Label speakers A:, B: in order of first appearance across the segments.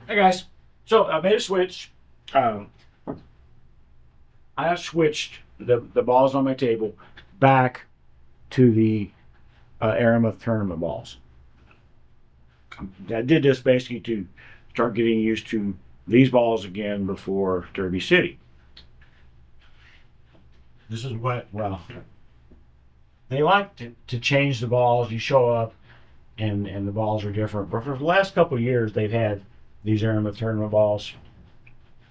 A: Hey guys, so I made a switch. Um, I have switched the balls on my table back to the Aramith Tournament balls. I did this basically to start getting used to these balls again before Derby City. This is what, well, they like to change the balls. You show up and the balls are different. But for the last couple of years, they've had these Aramith Tournament balls,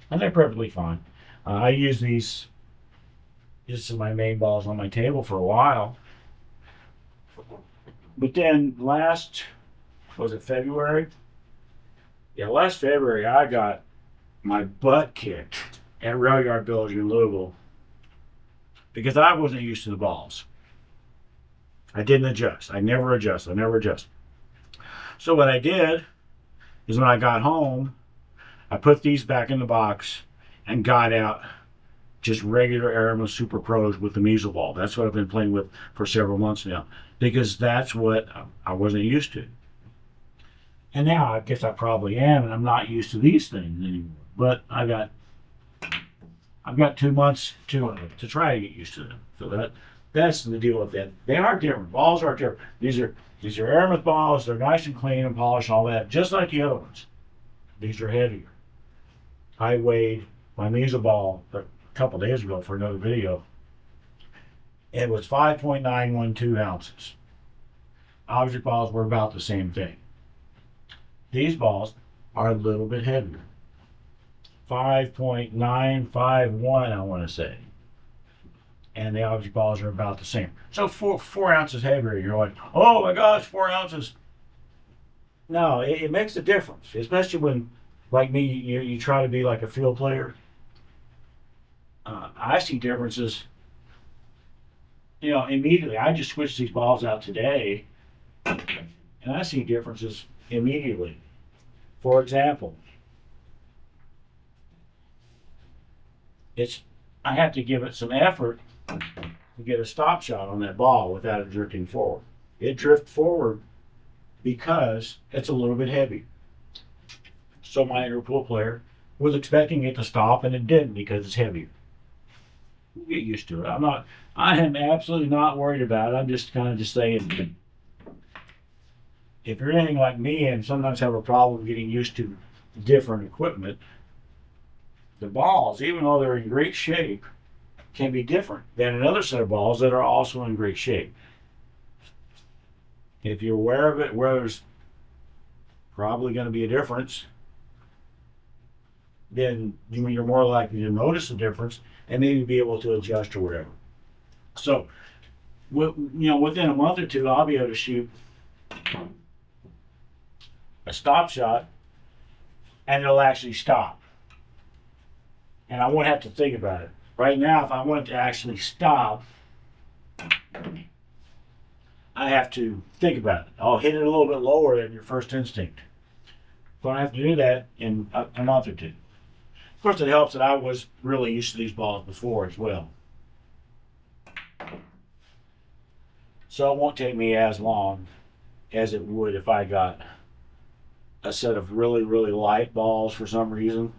A: and they're perfectly fine. I use these as my main balls on my table for a while. But then was it February? Yeah, last February I got my butt kicked at Rail Yard Village in Louisville because I wasn't used to the balls. I didn't adjust. I never adjust. So what I did is when I got home, I put these back in the box and got out just regular Aramith Super Pros with the measle ball. That's what I've been playing with for several months now because that's what I wasn't used to. And now I guess I probably am, and I'm not used to these things anymore. But I've got 2 months to try to get used to them. So that's the deal with that. They are different. Balls are different. These are Aramith balls. They're nice and clean and polished and all that, just like the other ones. These are heavier. I weighed my measle ball a couple days ago for another video. It was 5.912 ounces. Object balls were about the same thing. These balls are a little bit heavier. 5.951, I want to say. And the object balls are about the same. So 4 ounces heavier. You're like, oh my gosh, 4 ounces. No, it makes a difference, especially when, like me, you try to be like a field player. I see differences, immediately. I just switched these balls out today, and I see differences immediately. For example, I have to give it some effort to get a stop shot on that ball without it drifting forward. It drifts forward because it's a little bit heavy. So my interpool player was expecting it to stop, and it didn't because it's heavier. We'll get used to it. I am absolutely not worried about it. I'm just kind of just saying, if you're anything like me and sometimes have a problem getting used to different equipment, the balls, even though they're in great shape, can be different than another set of balls that are also in great shape. If you're aware of it, where there's probably going to be a difference, then you're more likely to notice the difference and maybe be able to adjust or whatever. So, within a month or two, I'll be able to shoot a stop shot, and it'll actually stop. And I won't have to think about it. Right now, if I want it to actually stop, I have to think about it. I'll hit it a little bit lower than your first instinct. So I have to do that in a month or two. Of course, it helps that I was really used to these balls before as well. So it won't take me as long as it would if I got a set of really, really light balls for some reason.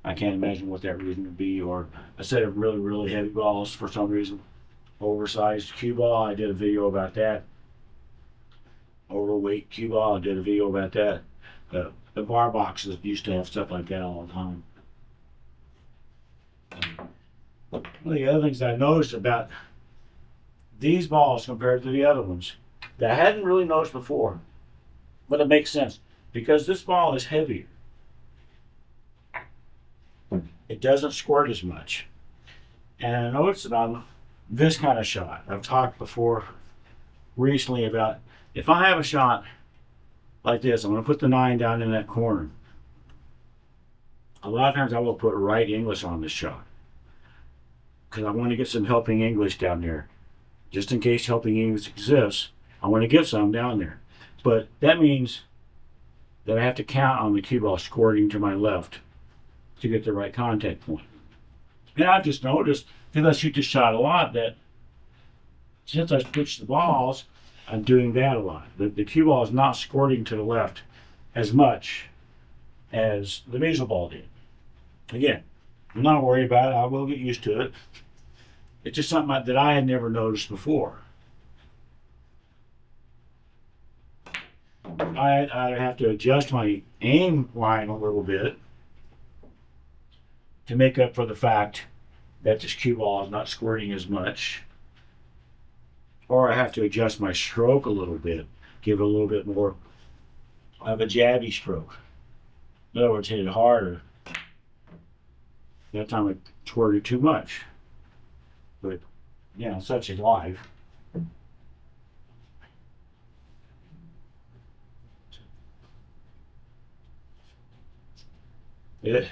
A: I can't imagine what that reason would be. Or a set of really, really heavy balls for some reason. Oversized cue ball, I did a video about that. Overweight cue ball, I did a video about that. The bar boxes used to have stuff like that all the time. One of the other things I noticed about these balls compared to the other ones that I hadn't really noticed before, but it makes sense because this ball is heavier. It doesn't squirt as much. And I noticed it on this kind of shot. I've talked before recently about if I have a shot like this, I'm going to put the 9 down in that corner. A lot of times I will put right English on this shot because I want to get some helping English down there. Just in case helping English exists, I want to get some down there. But that means that I have to count on the cue ball squirting to my left to get the right contact point. And I've just noticed, because I shoot this shot a lot, that since I switched the balls, I'm doing that a lot. The cue ball is not squirting to the left as much as the measle ball did. Again, I'm not worried about it. I will get used to it. It's just something that I had never noticed before. I either have to adjust my aim line a little bit to make up for the fact that this cue ball is not squirting as much, or I have to adjust my stroke a little bit, give it a little bit more of a jabby stroke. In other words, hit it harder. That time I squirted too much. But, yeah, such is life. Yeah.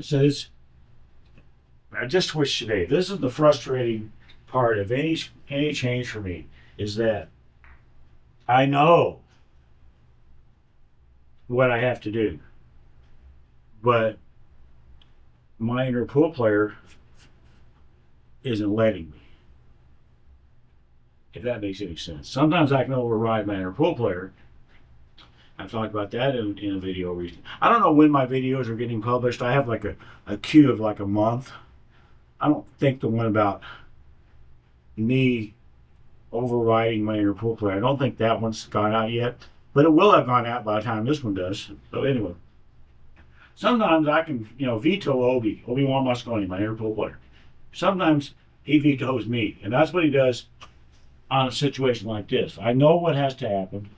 A: So I just switched today. This is the frustrating part of any change for me, is that I know what I have to do, but my inner pool player isn't letting me. If that makes any sense. Sometimes I can override my inner pool player. I've talked about that in a video recently. I don't know when my videos are getting published. I have like a queue of like a month. I don't think the one about me overriding my inner pool player, I don't think that one's gone out yet. But it will have gone out by the time this one does. So anyway. Sometimes I can, veto Obi-Wan Moscone, my inner pool player. Sometimes he vetoes me. And that's what he does on a situation like this. I know what has to happen.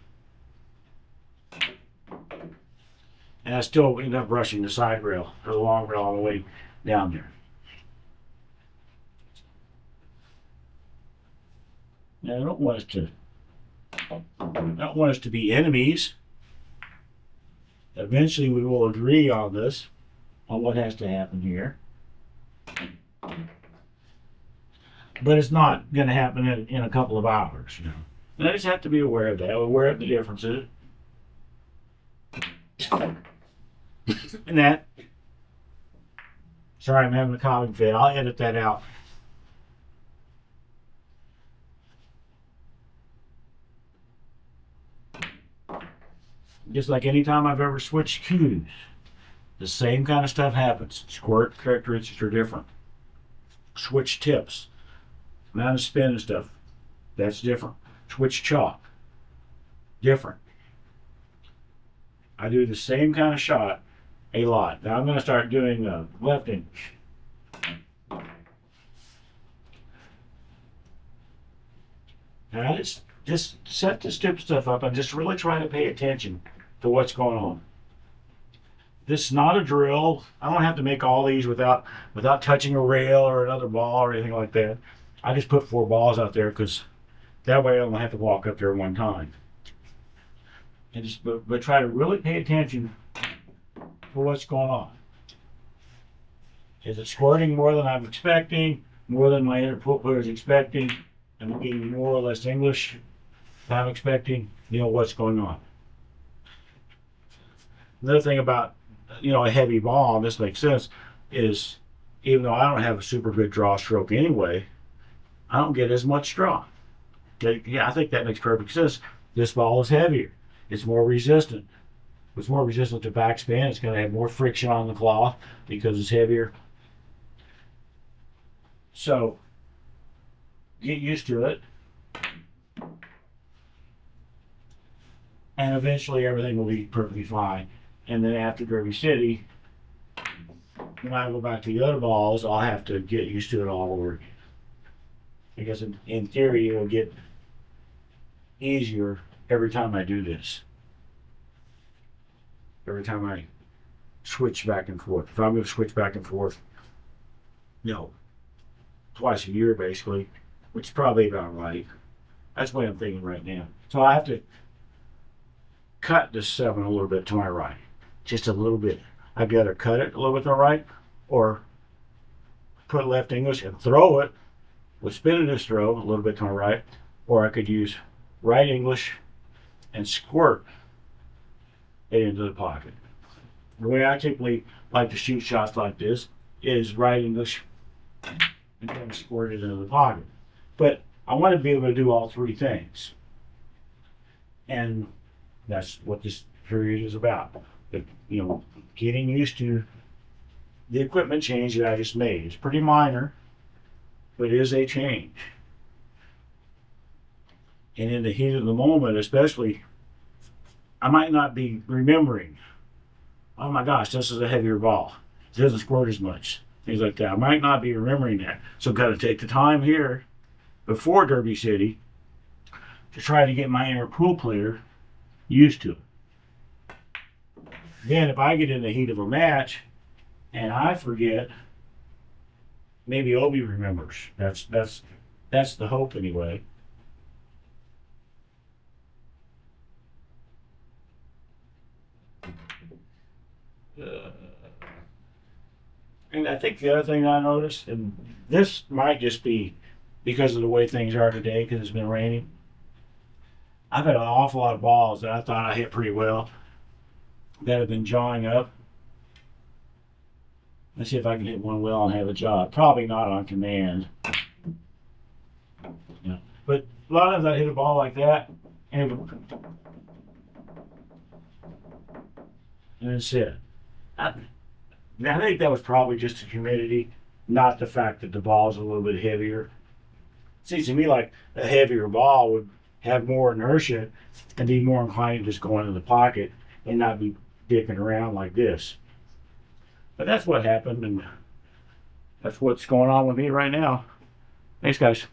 A: And I still end up rushing the side rail or the long rail all the way down there. Now, I don't want us to be enemies. Eventually we will agree on this, on what has to happen here. But it's not going to happen in a couple of hours, And I just have to be aware of that, aware of the differences. And that, sorry, I'm having a coughing fit. I'll edit that out. Just like any time I've ever switched cues, the same kind of stuff happens. Squirt characteristics are different. Switch tips, amount of spin and stuff, that's different. Switch chalk, different. I do the same kind of shot a lot. Now I'm going to start doing left English. Now just set the stupid stuff up and just really try to pay attention to what's going on. This is not a drill. I don't have to make all these without touching a rail or another ball or anything like that. I just put 4 balls out there because that way I don't have to walk up there one time. And just but try to really pay attention for what's going on. Is it squirting more than I'm expecting, more than my inner pool player is expecting? Am I getting more or less English than I'm expecting? What's going on. Another thing about a heavy ball, and this makes sense, is even though I don't have a super good draw stroke anyway, I don't get as much draw. Yeah, I think that makes perfect sense. This ball is heavier. It's more resistant. It's more resistant to backspin. It's going to have more friction on the cloth because it's heavier. So, get used to it. And eventually everything will be perfectly fine. And then after Derby City, when I go back to the other balls, I'll have to get used to it all over again. Because in theory, it will get easier every time I do this. Every time I switch back and forth. If I'm going to switch back and forth, twice a year basically, which is probably about right. That's what I'm thinking right now. So I have to cut this 7 a little bit to my right. Just a little bit. I'd either cut it a little bit to my right or put left English and throw it with spin in this throw a little bit to my right, or I could use right English and squirt it into the pocket. The way I typically like to shoot shots like this is right English and then squirt it into the pocket. But I want to be able to do all 3 things. And That's what this period is about. But, you know, getting used to the equipment change that I just made. It's pretty minor, but it is a change. And in the heat of the moment, especially, I might not be remembering, oh my gosh, this is a heavier ball. It doesn't squirt as much. Things like that. I might not be remembering that. So I've got to take the time here before Derby City to try to get my inner pool player used to it. Then if I get in the heat of a match and I forget, maybe Obi remembers. That's the hope anyway. And I think the other thing I noticed, and this might just be because of the way things are today, because it's been raining. I've had an awful lot of balls that I thought I hit pretty well that have been jawing up. Let's see if I can hit one well and have a jaw. Probably not on command. Yeah. But a lot of times I hit a ball like that, and that's it. I think that was probably just the humidity, not the fact that the ball's a little bit heavier. It seems to me like a heavier ball would have more inertia and be more inclined to just go into the pocket and not be dicking around like this. But that's what happened, and that's what's going on with me right now. Thanks, guys.